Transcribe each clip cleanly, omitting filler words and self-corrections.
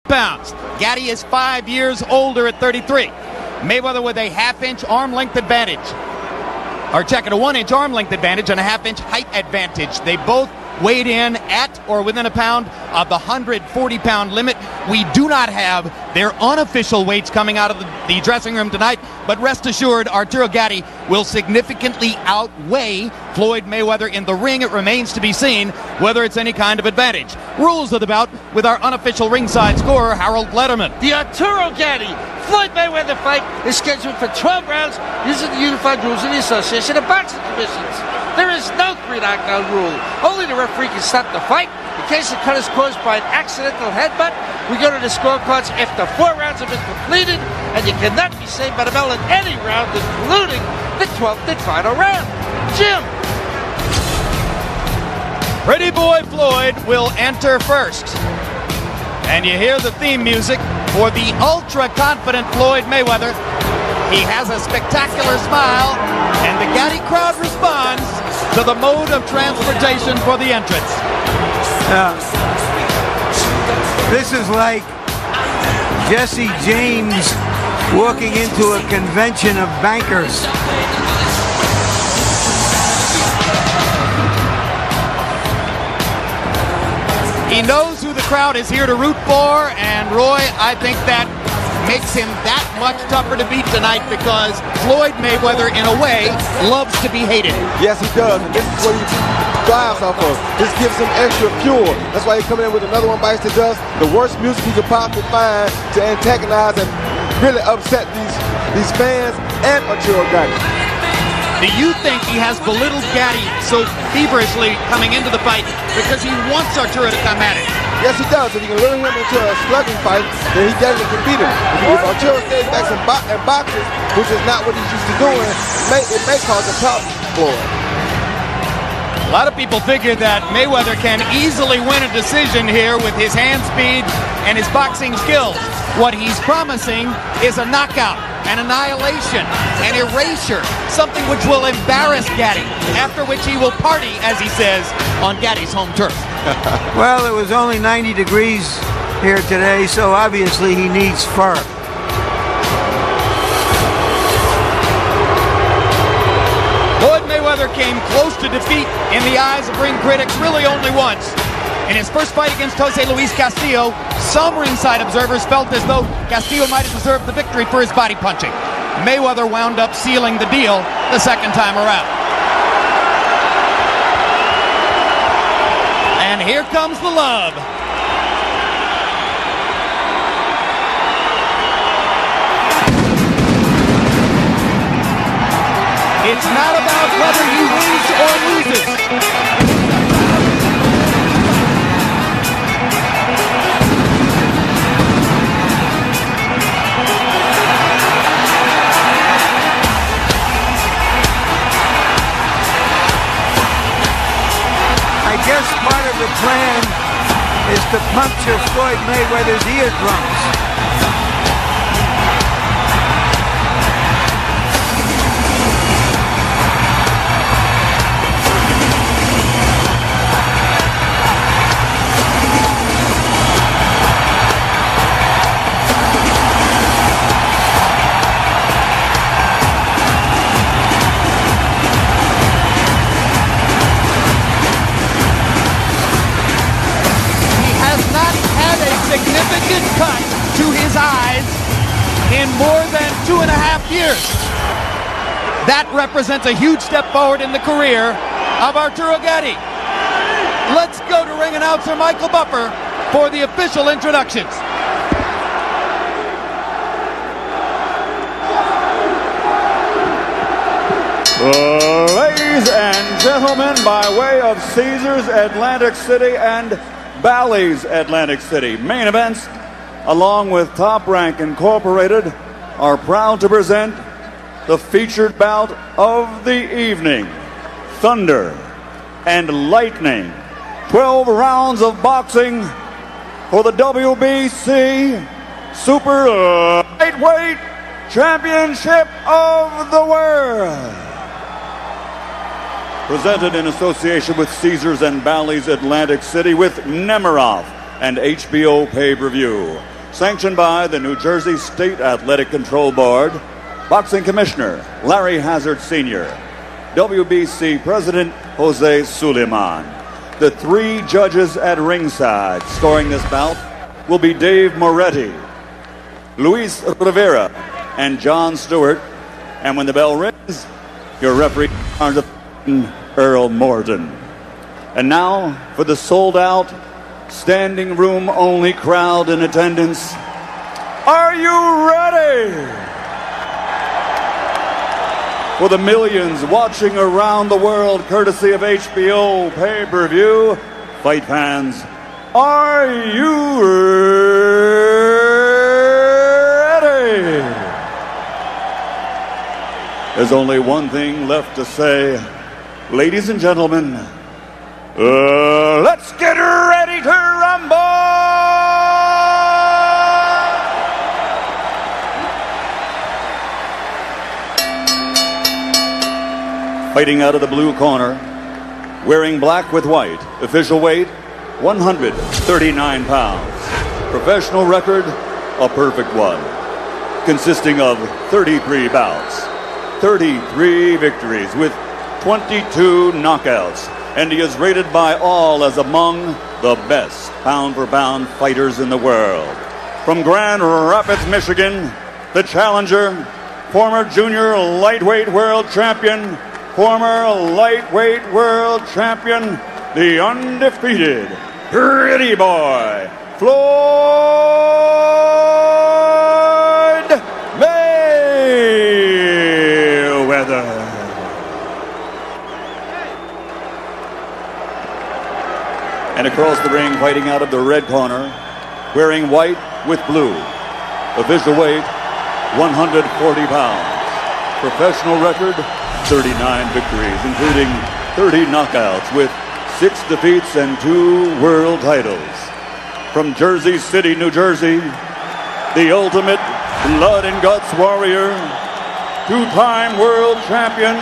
pounds. Gatti is 5 years older at 33. Mayweather with a half-inch arm length advantage. Or check it, a 1-inch arm length advantage and a half-inch height advantage. They both weighed in at or within a pound of the 140-pound limit. We do not have their unofficial weights coming out of the dressing room tonight, but rest assured, Arturo Gatti will significantly outweigh Floyd Mayweather in the ring. It remains to be seen whether it's any kind of advantage. Rules of the bout with our unofficial ringside scorer, Harold Letterman. The Arturo Gatti Floyd Mayweather fight is scheduled for 12 rounds using the unified rules of the Association of Boxing Commissions. There is no 3-knockout rule. Only the referee can stop the fight. In case the cut is caused by an accidental headbutt, we go to the scorecards after 4 rounds have been completed, and you cannot be saved by the bell in any round, including the 12th and final round. Jim. Pretty boy Floyd will enter first. And you hear the theme music for the ultra-confident Floyd Mayweather. He has a spectacular smile, and the Gatti crowd responds to the mode of transportation for the entrance. This is like Jesse James walking into a convention of bankers. He knows who the crowd is here to root for, and Roy, I think that makes him that much tougher to beat tonight because Floyd Mayweather, in a way, loves to be hated. Yes, he does, and this is what he thrives off of. This gives him extra fuel. That's why he's coming in with another one bites the dust. The worst music he could possibly find to antagonize and really upset these fans and Arturo Gatti. Do you think he has belittled Gatti so feverishly coming into the fight because he wants Arturo to come at it? Yes, he does. If you can lure him into a slugging fight, then he definitely can beat him. If Arturo stays back and boxes, which is not what he's used to doing, it may cause a problem for him. A lot of people figure that Mayweather can easily win a decision here with his hand speed and his boxing skills. What he's promising is a knockout, an annihilation, an erasure, something which will embarrass Gatti, after which he will party, as he says, on Gatti's home turf. Well, it was only 90 degrees here today, so obviously he needs fur. Floyd Mayweather came close to defeat in the eyes of ring critics really only once. In his first fight against Jose Luis Castillo, some ringside observers felt as though Castillo might have deserved the victory for his body punching. Mayweather wound up sealing the deal the second time around. And here comes the love. It's not about whether you wins or loses. I guess part of the plan is to puncture Floyd Mayweather's eardrums. Significant cut to his eyes in more than 2.5 years. That represents a huge step forward in the career of Arturo Gatti. Let's go to ring announcer Michael Buffer for the official introductions. Ladies and gentlemen, by way of Caesars Atlantic City and Bally's Atlantic City, main events, along with Top Rank Incorporated, are proud to present the featured bout of the evening. Thunder and Lightning. 12 rounds of boxing for the WBC Super Lightweight Championship of the World. Presented in association with Caesars and Bally's Atlantic City with Nemiroff and HBO Pay-Per-View. Sanctioned by the New Jersey State Athletic Control Board, Boxing Commissioner Larry Hazard Sr., WBC President Jose Suleiman. The 3 judges at ringside scoring this bout will be Dave Moretti, Luis Rivera, and John Stewart. And when the bell rings, your referee is Earl Morton. And now for the sold-out, standing room only crowd in attendance. Are you ready? For the millions watching around the world courtesy of HBO pay-per-view, fight fans, are you ready? There's only one thing left to say. Ladies and gentlemen, let's get ready to rumble! Fighting out of the blue corner, wearing black with white, official weight 139 pounds. Professional record, a perfect one. Consisting of 33 bouts, 33 victories with 22 knockouts. And he is rated by all as among the best pound-for-pound fighters in the world. From Grand Rapids, Michigan, the challenger, former junior lightweight world champion, former lightweight world champion, the undefeated Pretty Boy, Floyd Mayweather. And across the ring, fighting out of the red corner, wearing white with blue, official weight 140 pounds, professional record 39 victories, including 30 knockouts with 6 defeats and 2 world titles. From Jersey City, New Jersey, the ultimate blood and guts warrior, 2-time world champion,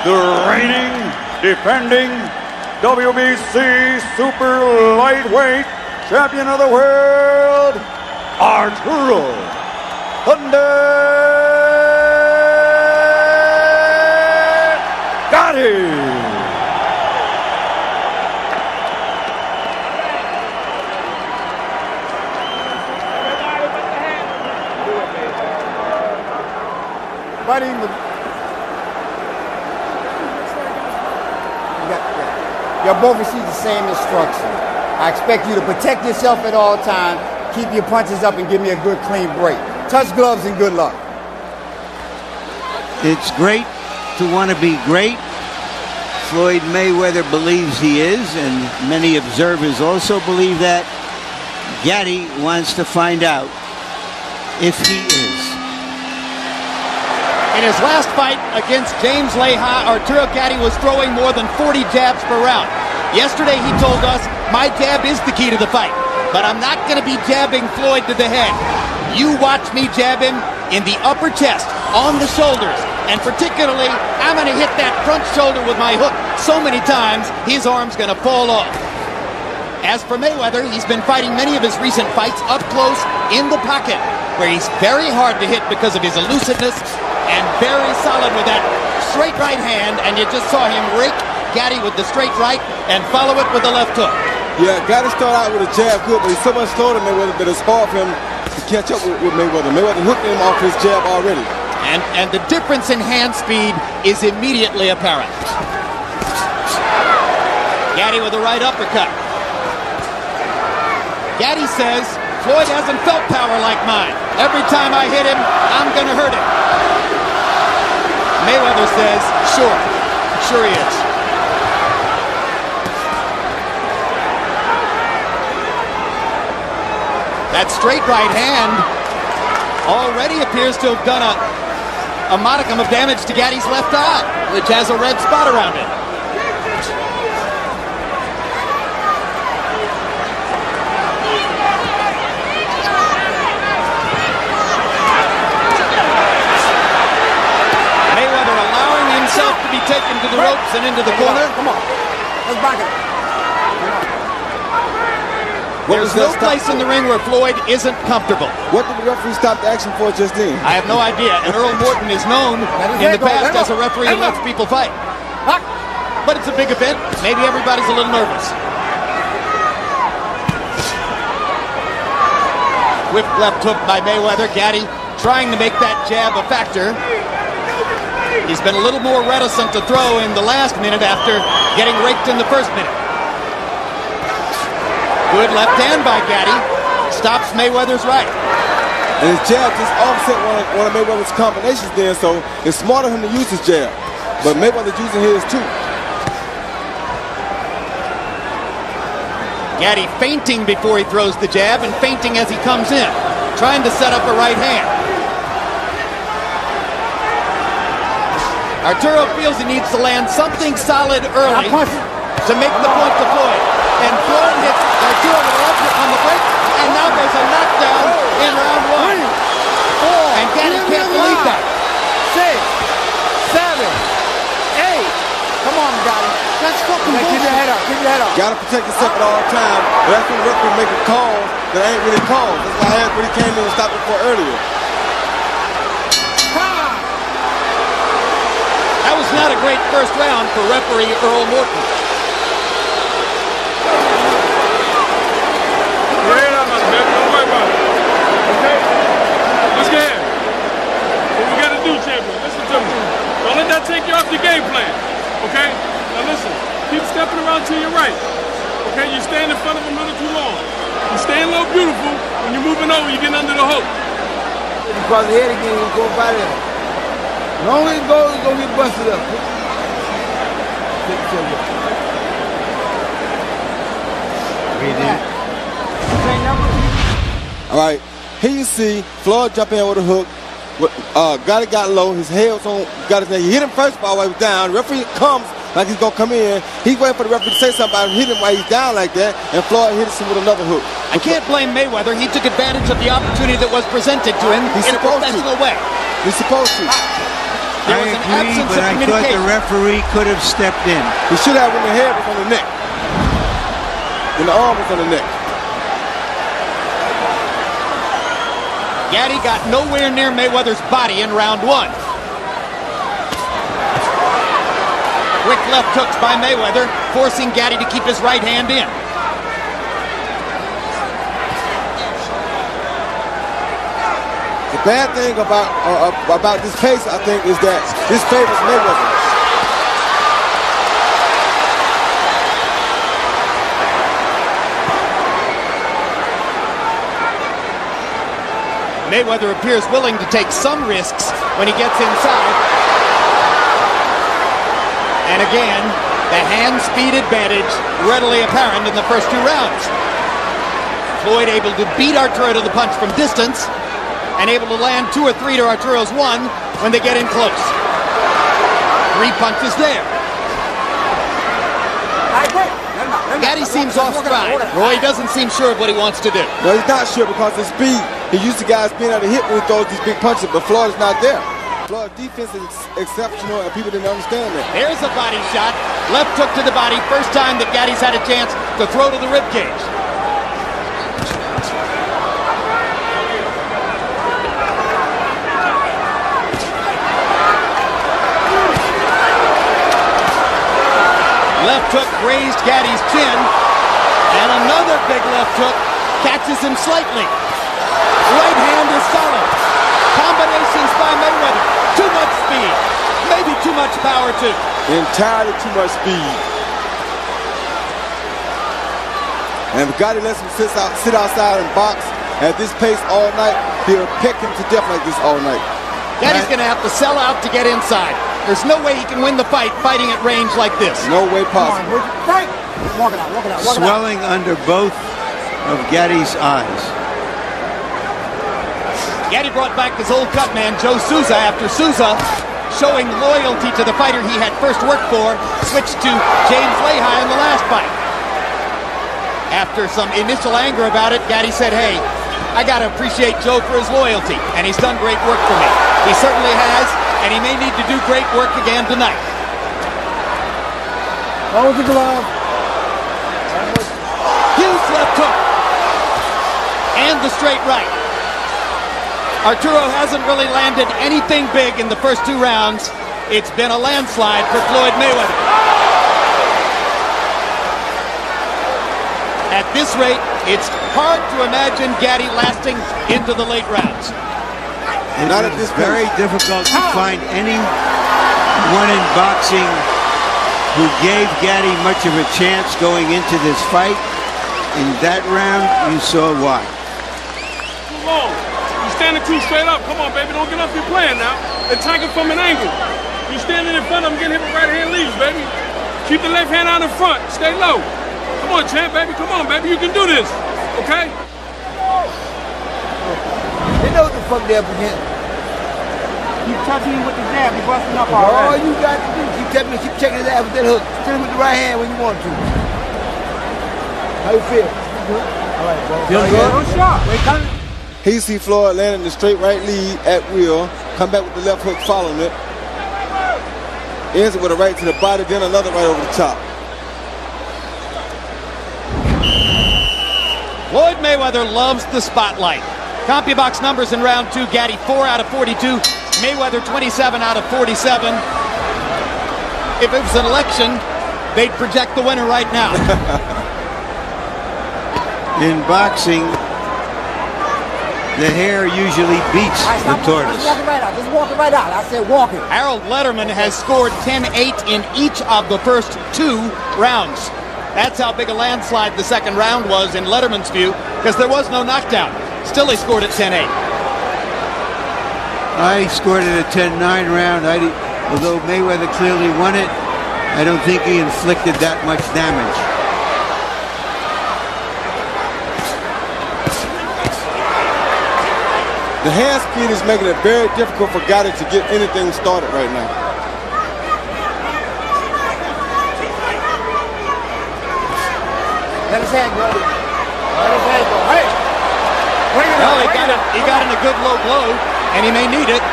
the reigning, defending WBC super lightweight champion of the world, Arturo Gatti. You'll both receive the same instruction. I expect you to protect yourself at all times, keep your punches up, and give me a good clean break. Touch gloves and good luck. It's great to want to be great. Floyd Mayweather believes he is, and many observers also believe that. Gatti wants to find out if he is. In his last fight against James Leija, Arturo Gatti was throwing more than 40 jabs per round. Yesterday he told us, my jab is the key to the fight, but I'm not going to be jabbing Floyd to the head. You watch me jab him in the upper chest, on the shoulders, and particularly, I'm going to hit that front shoulder with my hook so many times, his arm's going to fall off. As for Mayweather, he's been fighting many of his recent fights up close in the pocket, where he's very hard to hit because of his elusiveness, and very solid with that straight right hand, and you just saw him rake Gatti with the straight right and follow it with the left hook. Yeah, Gatti started out with a jab good, but he's so much slower than Mayweather that it's hard for him to catch up with Mayweather. Mayweather hooked him off his jab already. And the difference in hand speed is immediately apparent. Gatti with a right uppercut. Gatti says, Floyd hasn't felt power like mine. Every time I hit him, I'm going to hurt him. Mayweather says, sure he is. That straight right hand already appears to have done a modicum of damage to Gatti's left eye, which has a red spot around it. To be taken to the ropes and into the corner. Come on. Let's back it. There's no place in the ring where Floyd isn't comfortable. What did the referee stop the action for just then? I have no idea. And Earl Morton is known in the past as a referee who lets people fight. But it's a big event. Maybe everybody's a little nervous. Whipped left hook by Mayweather. Gatti trying to make that jab a factor. He's been a little more reticent to throw in the last minute after getting raked in the first minute. Good left hand by Gatti. Stops Mayweather's right. And his jab just offset one of Mayweather's combinations there, so it's smart of him to use his jab. But Mayweather's using his too. Gatti feinting before he throws the jab and feinting as he comes in, trying to set up a right hand. Arturo feels he needs to land something solid early to make the point to Floyd. And Floyd hits Arturo with a left hook on the break, and now there's a knockdown in round 1. And Gatti can't believe that. 6, 7, 8. Come on, Gatti. That's fucking bullshit. Keep your head up. Keep your head up. Gotta protect yourself at all times. But that's when the referee making calls that ain't really calls. That's why I really came in and stopped it for earlier. That was not a great first round for referee Earl Morton. Don't worry about it. Okay? Let's get here. What we gotta do, champion? Listen to me. Don't let that take you off your game plan. Okay? Now listen. Keep stepping around to your right. Okay? You stand in front of him a little too long. You stand low beautiful. When you're moving over, you're getting under the hook. If you cross the head again, you go by there. Long as it goes, it's gonna get busted up. All right, here you see Floyd jump in with a hook. Gatti got low. His head was on Gatti's neck. He hit him first ball while he was down. The referee comes like he's gonna come in. He's waiting for the referee to say something about him, hit him while he's down like that, and Floyd hits him with another hook. I can't blame Mayweather. He took advantage of the opportunity that was presented to him in a professional way. He's supposed to. There was an absence of I thought the referee could have stepped in. He should have when the head was on the neck. When the arm was on the neck. Gatti got nowhere near Mayweather's body in round 1. Quick left hooks by Mayweather, forcing Gatti to keep his right hand in. The bad thing about this case, I think, is that this favors Mayweather. Mayweather appears willing to take some risks when he gets inside. And again, the hand speed advantage readily apparent in the first 2 rounds. Floyd able to beat Arturo to the punch from distance and able to land 2 or 3 to Arturo's 1 when they get in close. 3 punches there. Gatti seems off stride. Roy doesn't seem sure of what he wants to do. No, he's not sure because his speed. He used to guys being able to hit when he throws these big punches, but Floyd is not there. Floyd's defense is exceptional, and people didn't understand that. There's a body shot. Left hook to the body. First time that Gatti's had a chance to throw to the ribcage. Left hook grazed Gatti's chin, and another big left hook catches him slightly. Right hand is solid. Combinations by Mayweather. Too much speed. Maybe too much power too. Entirely too much speed. And if Gatti lets him sit outside and box at this pace all night, he'll peck him to death like this all night. Gatti's going to have to sell out to get inside. There's no way he can win the fight fighting at range like this. No way possible. Walk it out. Swelling under both of Gatti's eyes. Gatti brought back his old cut man, Joe Souza, after Souza, showing loyalty to the fighter he had first worked for, switched to James Lehi in the last fight. After some initial anger about it, Gatti said, hey, I got to appreciate Joe for his loyalty, and he's done great work for me. He certainly has, and he may need to do great work again tonight. Hold the glove. Huge left hook. and the straight right. Arturo hasn't really landed anything big in the first 2 rounds. It's been a landslide for Floyd Mayweather. At this rate, it's hard to imagine Gatti lasting into the late rounds. Not at this very difficult to find anyone in boxing who gave Gatti much of a chance going into this fight. In that round, you saw why. Too long. You're standing too straight up. Come on, baby. Don't get off your plan now. Attack it from an angle. You're standing in front of him, getting hit with right hand leads, baby. Keep the left hand out in front. Stay low. Come on, champ, baby. Come on, baby. You can do this. Okay? They know what the fuck they're up against. Keep touching him with the jab. He's busting up already. All you got to do is keep checking his ass with that hook. Hit him with the right hand when you want to. How you feel? Good? All right, bro. Feel good? No shot. Wait, come. Here you see Floyd landing the straight right lead at will. Come back with the left hook following it. Ends it with a right to the body, then another right over the top. Floyd Mayweather loves the spotlight. CompuBox numbers in round 2, Gatti 4 out of 42, Mayweather 27 out of 47. If it was an election, they'd project the winner right now. In boxing, the hare usually beats the tortoise. Just walk it right out. Just walk it right out. I said walk it. Harold Letterman has scored 10-8 in each of the first 2 rounds. That's how big a landslide the second round was in Letterman's view, because there was no knockdown. Still, he scored at 10-8. I scored it a 10-9 round. Although Mayweather clearly won it, I don't think he inflicted that much damage. The hand speed is making it very difficult for Gatti to get anything started right now. Let his hand go. Let his hand go. Hey! Bring it Well, up. he got in a good low blow, and he may need it.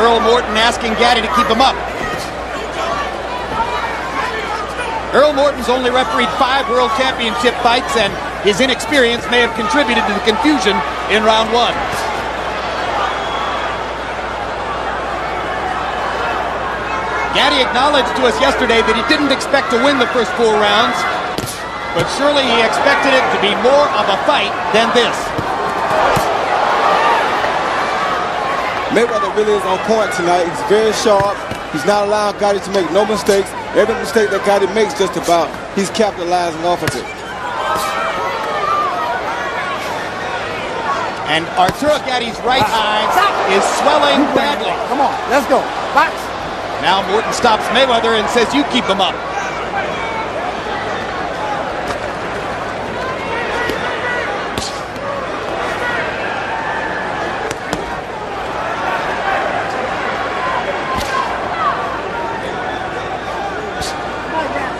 Earl Morton asking Gatti to keep him up. Earl Morton's only refereed 5 World Championship fights, and his inexperience may have contributed to the confusion in round 1. Gatti acknowledged to us yesterday that he didn't expect to win the first 4 rounds, but surely he expected it to be more of a fight than this. Mayweather really is on point tonight. He's very sharp. He's not allowing Gatti to make no mistakes. Every mistake that Gatti makes, just about, he's capitalizing off of it. And Arturo Gatti's right eye is swelling badly. Come on, let's go. Box. Now Morton stops Mayweather and says, you keep him up.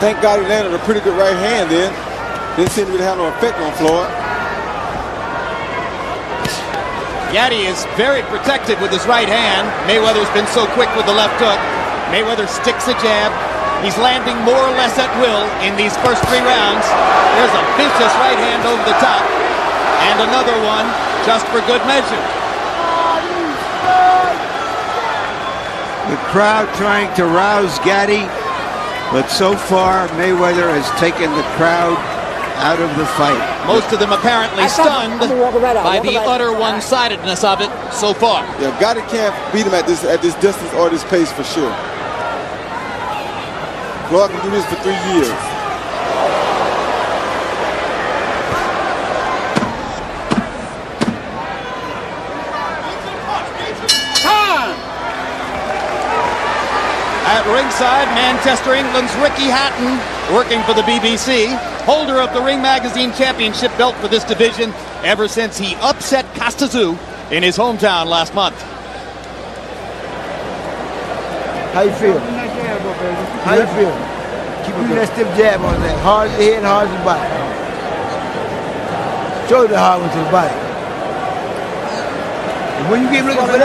Thank God he landed a pretty good right hand then. Didn't seem to really have no effect on Floyd. Gatti is very protected with his right hand. Mayweather's been so quick with the left hook. Mayweather sticks a jab. He's landing more or less at will in these first 3 rounds. There's a vicious right hand over the top. And another one just for good measure. The crowd trying to rouse Gatti, but so far Mayweather has taken the crowd out of the fight. Most of them apparently stunned by the utter one-sidedness of it so far. Yeah, Gatti can't beat him at this distance or this pace for sure. Floyd can do this for 3 years. At ringside, Manchester, England's Ricky Hatton, working for the BBC, holder of the Ring Magazine Championship belt for this division ever since he upset Costa in his hometown last month. How you feel? How you feel? Keep that stiff jab on that. Hard as the head and hard as the body. Show the hard one to the body. And when you get looking for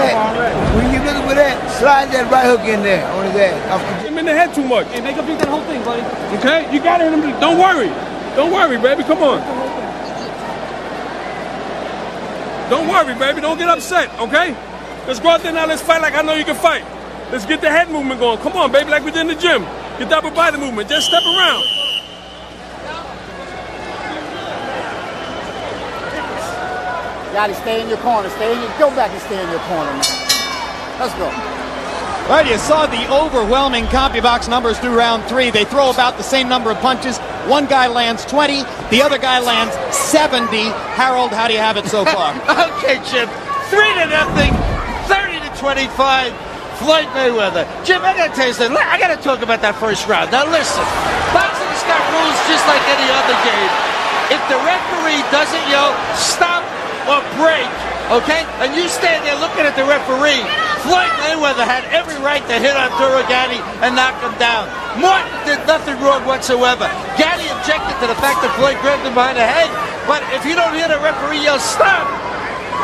that, slide that right hook in there on his ass. Hit him in the head too much. Hey, make him beat that whole thing, buddy. Okay? You got it. Don't worry. Don't worry, baby. Come on. Don't worry, baby. Don't get upset, okay? Let's go out there now. Let's fight like I know you can fight. Let's get the head movement going. Come on, baby, like we did in the gym. Get that upper body movement. Just step around. Gotta stay in your corner. Go back and stay in your corner, man. Let's go. Well, you saw the overwhelming CompuBox numbers through round 3. They throw about the same number of punches. One guy lands 20, the other guy lands 70. Harold, how do you have it so far? Okay, Jim. 3-0, 30-25. Floyd Mayweather. Jim, I gotta tell you something. I gotta talk about that first round. Now listen, boxing's got rules just like any other game. If the referee doesn't yell, stop or break, okay? And you stand there looking at the referee. Floyd Mayweather had every right to hit Arturo Gatti and knock him down. Martin did nothing wrong whatsoever. Gatti objected to the fact that Floyd grabbed him behind the head, but if you don't hear the referee yell stop,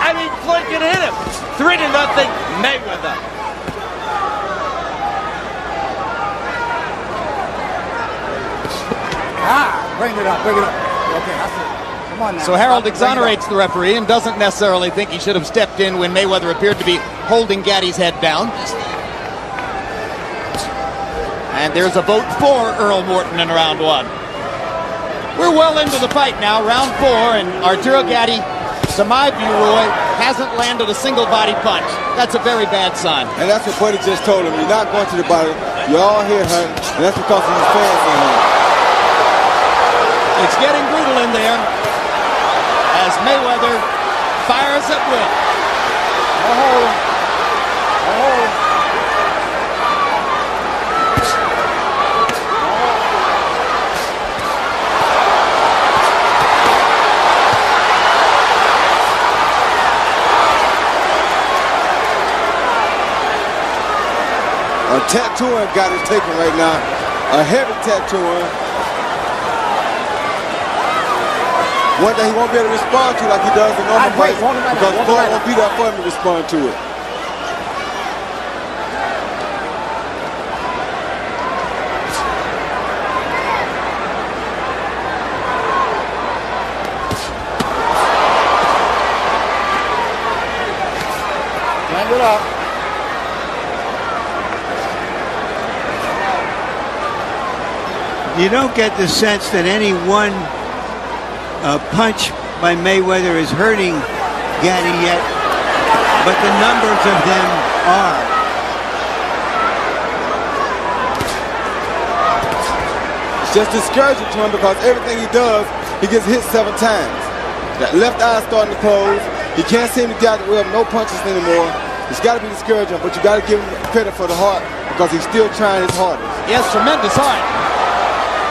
I mean, Floyd can hit him. 3-0, Mayweather. Bring it up. Okay, that's it. Come on now. So Harold exonerates the referee and doesn't necessarily think he should have stepped in when Mayweather appeared to be holding Gatti's head down. And there's a vote for Earl Morton in round 1. We're well into the fight now, round 4, and Arturo Gatti, to my view, Roy, hasn't landed a single body punch. That's a very bad sign. And that's what Buddy just told him. You're not going to the body. You're all here hunting, and that's because of his fans in here. It's getting brutal in there as Mayweather fires at will. A tattooing got his taken right now. A heavy tattooing. One that he won't be able to respond to like he does in normal fights because Floyd won't be there for him to respond to it. Stand it up. You don't get the sense that any one punch by Mayweather is hurting Gatti yet, but the numbers of them are. It's just discouraging to him because everything he does, he gets hit 7 times. That left eye starting to close. He can't seem to get well, no punches anymore. It's got to be discouraging, but you got to give him credit for the heart because he's still trying his hardest. He has tremendous heart.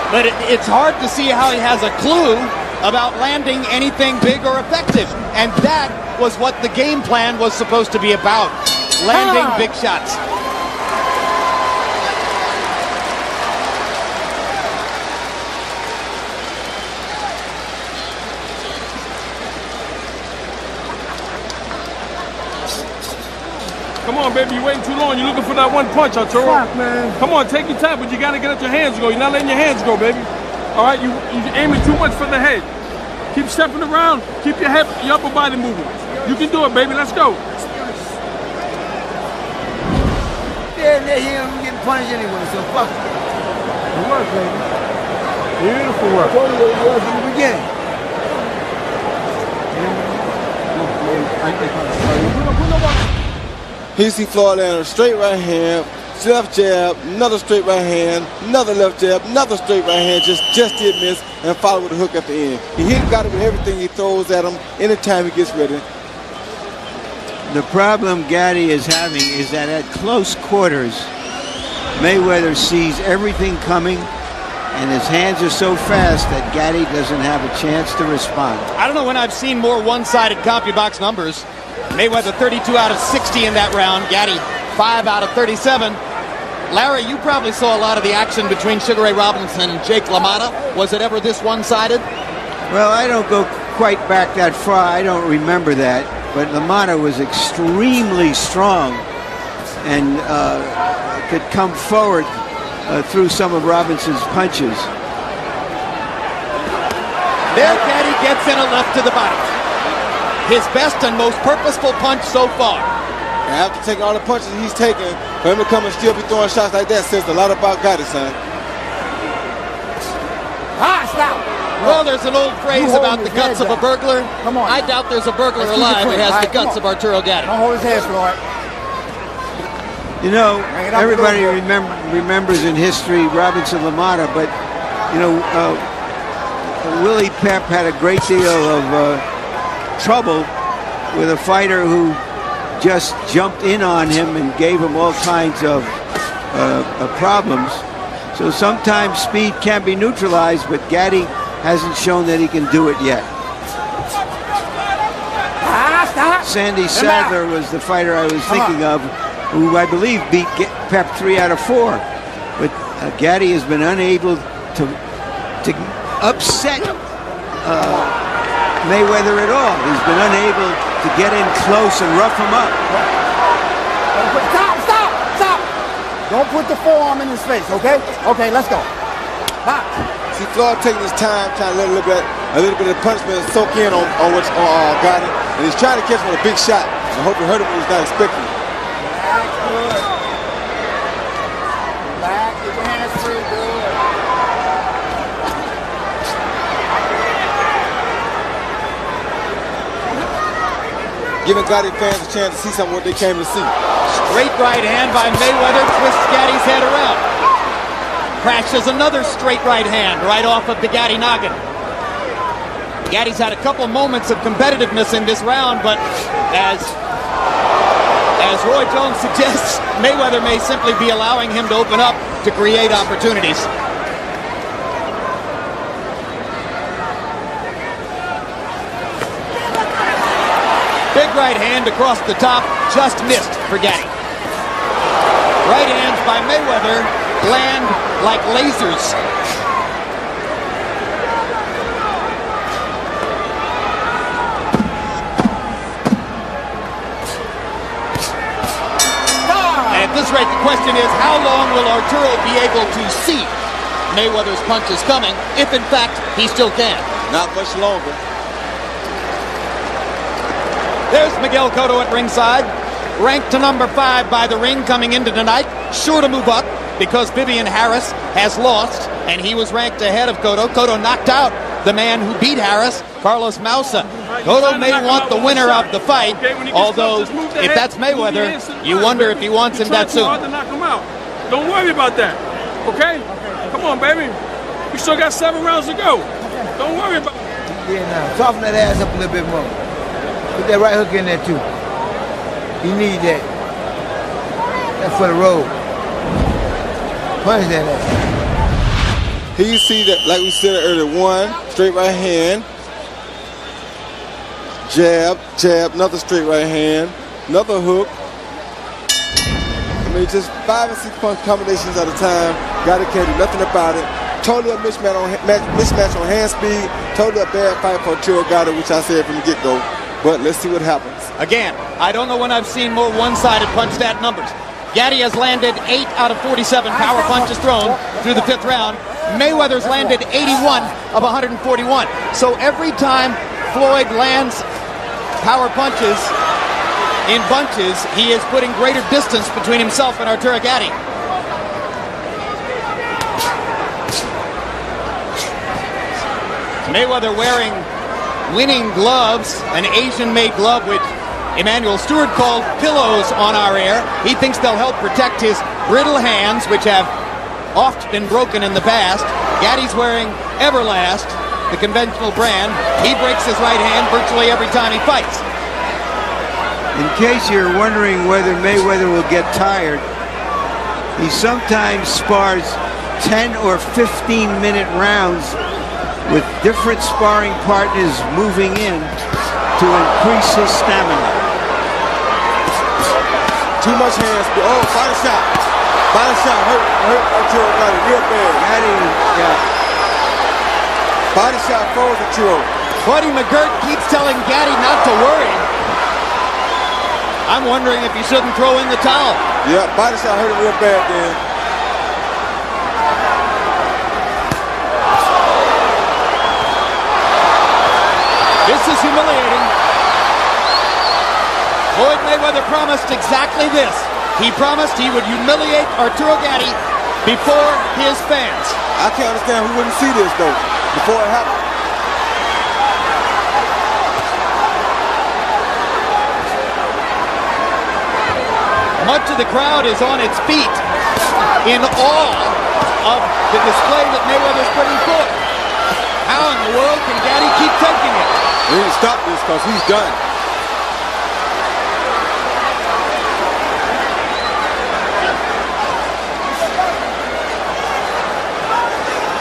But it's hard to see how he has a clue about landing anything big or effective. And that was what the game plan was supposed to be about. Landing big shots. Come on, baby, you're waiting too long. You're looking for that one punch, Arturo. Fuck, man. Come on, take your time, but you gotta get out your hands go. You're not letting your hands go, baby. All right, you're aiming too much for the head. Keep stepping around. Keep your head, your upper body moving. You can do it, baby. Let's go. Yeah, he ain't getting punished anyway, so fuck it. Good work, baby. Beautiful work. From the beginning. Here you see Floyd land a straight right hand, left jab, another straight right hand, another left jab, another straight right hand, just did miss, and follow with a hook at the end. He hit Gatti with everything he throws at him anytime he gets ready. The problem Gatti is having is that at close quarters, Mayweather sees everything coming, and his hands are so fast that Gatti doesn't have a chance to respond. I don't know when I've seen more one-sided CompuBox numbers. Mayweather 32 out of 60 in that round. Gatti 5 out of 37. Larry, you probably saw a lot of the action between Sugar Ray Robinson and Jake LaMotta. Was it ever this one-sided? Well, I don't go quite back that far. I don't remember that. But LaMotta was extremely strong and could come forward through some of Robinson's punches. There, Gatti gets in a left to the body. his best and most purposeful punch so far. And after taking all the punches he's taken, for him to come and still be throwing shots like that says a lot about Gatti, son. Stop. Well, there's an old phrase about the guts of a burglar. Come on. I doubt there's a burglar Let's keep it alive who clean. has All the right, guts come of Arturo Gatti. Don't hold his head, Floyd. You know, Bring it up a everybody little bit. remembers in history Robinson LaMotta, but, you know, Willie Pep had a great deal of trouble with a fighter who just jumped in on him and gave him all kinds of problems. So sometimes speed can be neutralized, but Gatti hasn't shown that he can do it yet. Stop. Sandy Sadler was the fighter I was thinking of, who I believe beat Pep 3 out of 4. But Gatti has been unable to upset Mayweather at all. He's been unable to get in close and rough him up. Stop. Don't put the forearm in his face, okay? Okay, let's go. Box. See, Floyd taking his time, trying to let a little bit of punishment soak in on Gatti, and he's trying to catch him with a big shot. I hope he hurt him when he's not expecting it. Relax, get your hands free, good. Giving Gatti fans a chance to see something what they came to see. Straight right hand by Mayweather twists Gatti's head around. Crashes another straight right hand right off of the Gatti noggin. Gatti's had a couple moments of competitiveness in this round, but as Roy Jones suggests, Mayweather may simply be allowing him to open up to create opportunities. Big right hand across the top, just missed for Gatti. Right hands by Mayweather land like lasers. At this rate, the question is, how long will Arturo be able to see Mayweather's punches coming, if in fact he still can? Not much longer. There's Miguel Cotto at ringside, ranked to number 5 by the ring coming into tonight, sure to move up because Vivian Harris has lost, and he was ranked ahead of Cotto. Cotto knocked out the man who beat Harris, Carlos Mausa. Cotto may want the winner of the fight, although if that's Mayweather, you wonder if he wants him that soon. Don't worry about that, okay? Come on, baby. We still got 7 rounds to go. Don't worry about it. Yeah, now, soften that ass up a little bit more. Put that right hook in there, too. You need that. That's for the road. Punch that ass. Here you see that, like we said earlier, one straight right hand, jab, another straight right hand, another hook. I mean, just 5 and 6 punch combinations at a time. Gatti can't do nothing about it. Totally a mismatch on hand speed. Totally a bad fight for Arturo Gatti, which I said from the get-go. But let's see what happens. Again, I don't know when I've seen more one-sided punch stat numbers. Gatti has landed 8 out of 47 power punches thrown through the 5th round. Mayweather's landed 81 of 141. So every time Floyd lands power punches in bunches, he is putting greater distance between himself and Arturo Gatti. Mayweather wearing winning gloves, an Asian-made glove which Emmanuel Stewart called pillows on our air. He thinks they'll help protect his brittle hands, which have oft been broken in the past. Gatti's wearing Everlast, the conventional brand. He breaks his right hand virtually every time he fights. In case you're wondering whether Mayweather will get tired, he sometimes spars 10 or 15-minute rounds with different sparring partners moving in to increase his stamina. Too much hand speed. Oh, body shot. Body shot hurt Arturo Gatti real bad. Gatti, yeah. Body shot froze Arturo. Buddy McGirt keeps telling Gatti not to worry. I'm wondering if he shouldn't throw in the towel. Yeah, body shot hurt him real bad then. This is humiliating. Floyd Mayweather promised exactly this. He promised he would humiliate Arturo Gatti before his fans. I can't understand who wouldn't see this, though, before it happened. Much of the crowd is on its feet in awe of the display that Mayweather's putting forth. How in the world can Gatti keep taking it? He didn't stop this because he's done.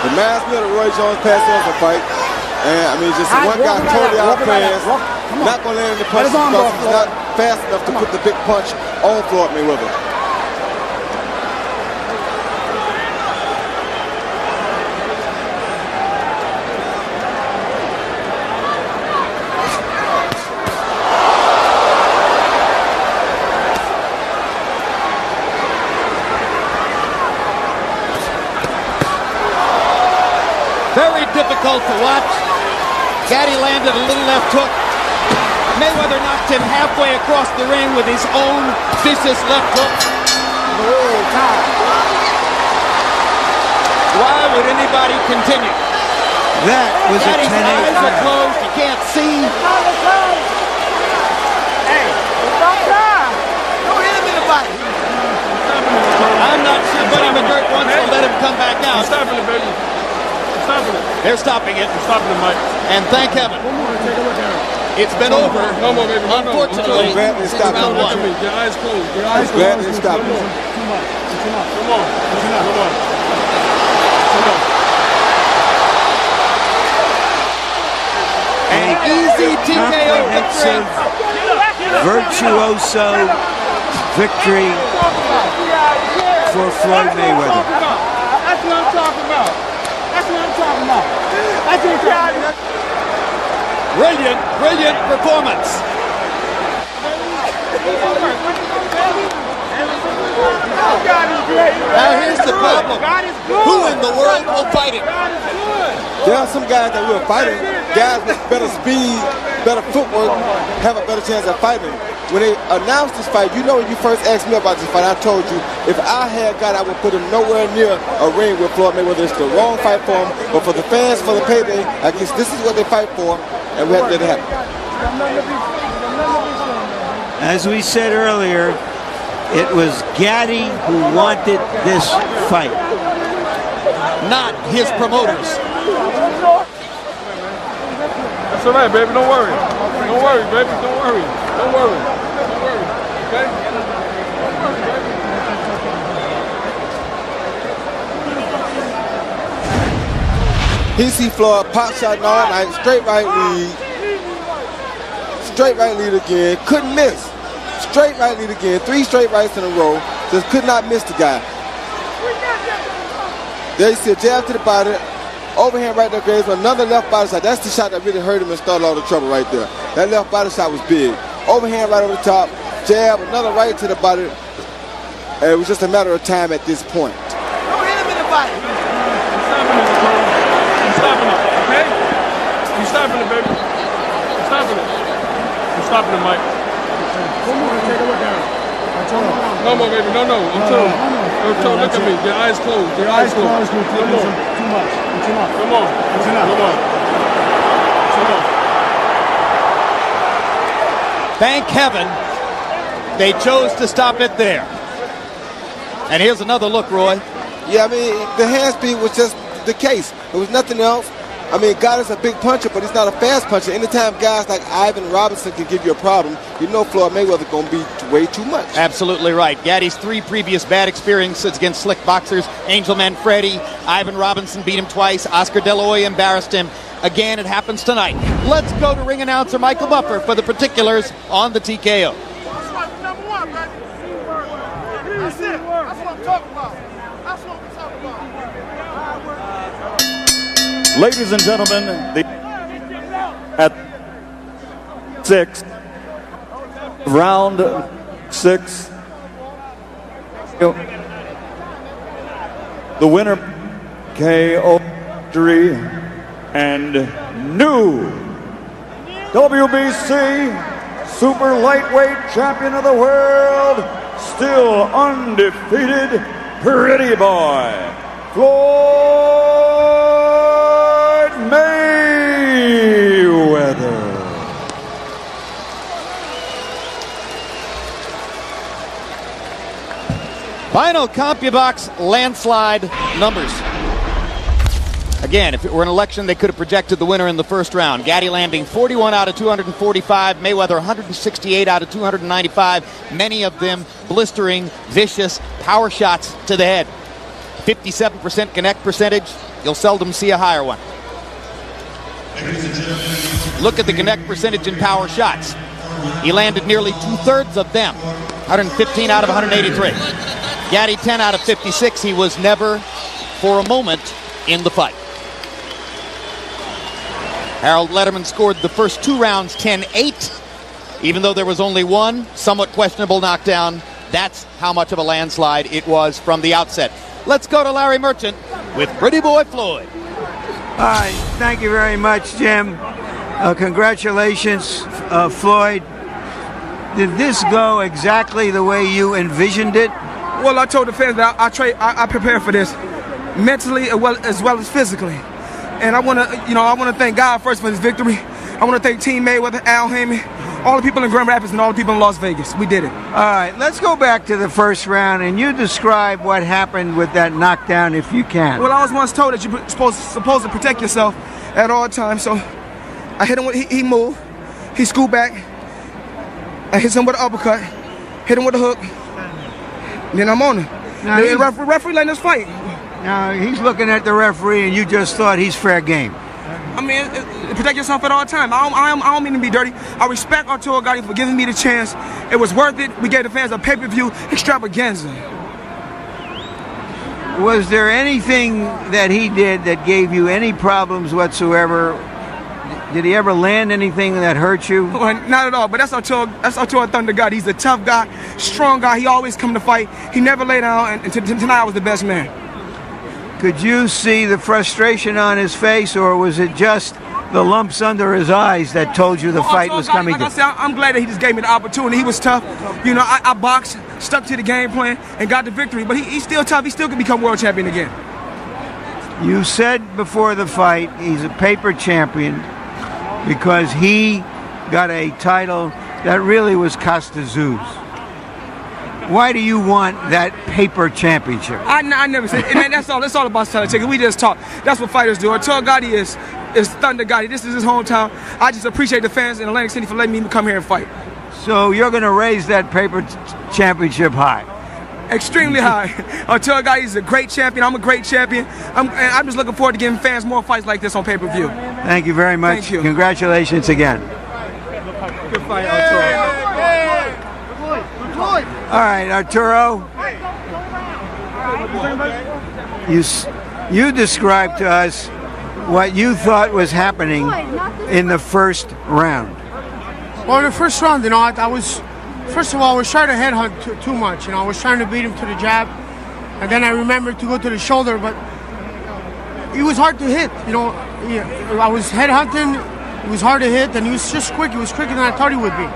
The reminds me of the Roy Jones Pat Sanford fight. And I mean, just one guy totally out of plans. Not going to land in the punches because he's not fast enough to put the big punch on Floyd Mayweather. Very difficult to watch. Gatti landed a little left hook. Mayweather knocked him halfway across the ring with his own vicious left hook. Why would anybody continue? That was a Gatti's 10-8 eyes are round. closed. You can't see. Hey, stop time. Don't hit him in the body. I'm not sure Buddy McGirt wants to let him come back out. Stopping it, baby. Stopping it. They're stopping it. Stopping it, Mike. And thank heaven. It's been over. No more, baby. No, no. Unfortunately, I'm glad they stopped round it. one. Your eyes closed. Your eyes I'm glad closed. they stopped Come it. on. Come on. Come on. Come on. An easy TKO victory. Comprehensive, virtuoso victory for Floyd Mayweather. That's what I'm talking about. That's what I'm talking about. That's what I'm talking about. Brilliant performance. Now here's the problem. Who in the world will fight him? There are some guys that will fight him. Guys with better speed, better footwork, have a better chance at fighting him. When they announced this fight, you know when you first asked me about this fight, I told you if I had got, I would put him nowhere near a ring with Floyd Mayweather. It's the wrong fight for him, but for the fans, for the payday, I guess this is what they fight for, and we have to let it happen. As we said earlier, it was Gatti who wanted this fight. Not his promoters. That's all right, baby. Don't worry. Don't worry, baby. Don't worry. Don't worry. Don't worry. Okay? Don't worry, baby. He see Floyd pop shot all night, straight right lead. Straight right lead again, couldn't miss. Straight right lead again, 3 straight rights in a row. Just could not miss the guy. There you see a jab to the body. Overhand right there, Graves. Another left body shot. That's the shot that really hurt him and started all the trouble right there. That left body shot was big. Overhand right over the top. Jab, another right to the body. And it was just a matter of time at this point. Don't hit him in the body. He's stopping it, okay? He's stopping it, baby. He's stopping it. He's stopping it, Mike. No more, baby. No. Until look at me. Your eyes closed. Your eyes closed. Come on. Too much. It's enough. Come on. It's enough. Come on. Come on. Thank heaven they chose to stop it there. And here's another look, Roy. Yeah, I mean, the hand speed was just the case. There was nothing else. I mean, Gotti's a big puncher, but he's not a fast puncher. Anytime guys like Ivan Robinson can give you a problem, you know Floyd Mayweather going to be way too much. Absolutely right. Gatti's 3 previous bad experiences against slick boxers. Angel Manfredi, Ivan Robinson beat him twice. Oscar De La Hoya embarrassed him. Again, it happens tonight. Let's go to ring announcer Michael Buffer for the particulars on the TKO. That's what number one, baby. That's it. That's what I'm talking about. That's what I'm talking about. Ladies and gentlemen, at 6, round 6, the winner KO victory and new WBC super lightweight champion of the world, still undefeated, pretty boy, Floyd Mayweather. Final CompuBox landslide numbers. Again, if it were an election, they could have projected the winner in the first round. Gatti landing 41 out of 245. Mayweather 168 out of 295. Many of them blistering, vicious power shots to the head. 57% connect percentage. You'll seldom see a higher one. Look at the connect percentage in power shots. He landed nearly 2/3 of them. 115 out of 183. Gatti 10 out of 56. He was never, for a moment, in the fight. Harold Lederman scored the first 2 rounds 10-8. Even though there was only one somewhat questionable knockdown, that's how much of a landslide it was from the outset. Let's go to Larry Merchant with Pretty Boy Floyd. All right, thank you very much, Jim. Congratulations, Floyd. Did this go exactly the way you envisioned it? Well, I told the fans that I prepared for this mentally as well as physically, and I want to thank God first for this victory. I want to thank Team Mayweather, Al Heyman, all the people in Grand Rapids, and all the people in Las Vegas. We did it. All right, let's go back to the first round, and you describe what happened with that knockdown, if you can. Well, I was once told that you're supposed to protect yourself at all times. So I hit him with he moved, he scooped back. I hit him with an uppercut, hit him with a hook. Then I'm on him. Now The referee letting us fight. Now, he's looking at the referee, and you just thought he's fair game. I mean, protect yourself at all times. I don't mean to be dirty. I respect Arturo Gatti for giving me the chance. It was worth it. We gave the fans a pay-per-view extravaganza. Was there anything that he did that gave you any problems whatsoever? Did he ever land anything that hurt you? Well, not at all, but that's Arturo Thunder Gatti. He's a tough guy, strong guy. He always come to fight. He never lay down, and tonight I was the best man. Could you see the frustration on his face, or was it just the lumps under his eyes that told you the fight was coming? Like I said, I'm glad that he just gave me the opportunity. He was tough. You know, I boxed, stuck to the game plan, and got the victory. But he's still tough. He still can become world champion again. You said before the fight he's a paper champion because he got a title that really was Costazoo's. Why do you want that paper championship? I never said, man, that's all about selling tickets. We just talk. That's what fighters do. Arturo Gatti is Thunder Gatti. This is his hometown. I just appreciate the fans in Atlantic City for letting me come here and fight. So you're going to raise that paper championship high? Extremely high. Arturo Gatti is a great champion. I'm a great champion. I'm just looking forward to giving fans more fights like this on pay-per-view. Thank you very much. Thank you. Congratulations again. Good fight, Arturo. All right, Arturo. You described to us what you thought was happening in the first round. Well, in the first round, I was, first of all, I was trying to headhunt too much. I was trying to beat him to the jab, and then I remembered to go to the shoulder, but he was hard to hit. I was headhunting. It was hard to hit, and he was just quick. He was quicker than I thought he would be.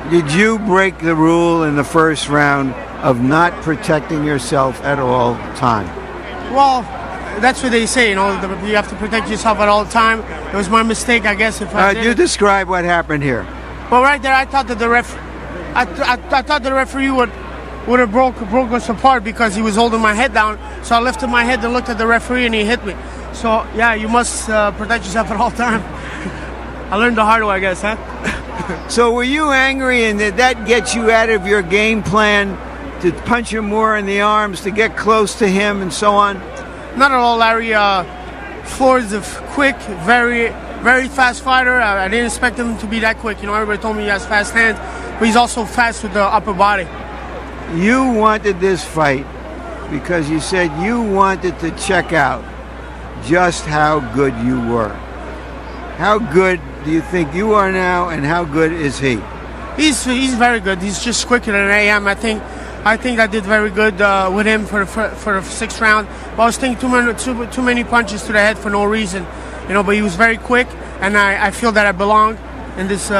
Did you break the rule in the first round of not protecting yourself at all time? Well, that's what they say. You have to protect yourself at all time. It was my mistake, I guess. If I did. You describe what happened here. Well, right there, I thought that the I thought the referee would have broke us apart because he was holding my head down. So I lifted my head and looked at the referee, and he hit me. So yeah, you must protect yourself at all time. I learned the hard way, I guess, huh? So were you angry, and did that get you out of your game plan to punch him more in the arms, to get close to him, and so on? Not at all, Larry. Floyd's a quick, very, very fast fighter. I didn't expect him to be that quick. Everybody told me he has fast hands, but he's also fast with the upper body. You wanted this fight because you said you wanted to check out just how good you were. How good do you think you are now, and how good is he? He's very good. He's just quicker than I am. I think I did very good with him for the sixth round. But I was thinking too many punches to the head for no reason, But he was very quick, and I feel that I belong in this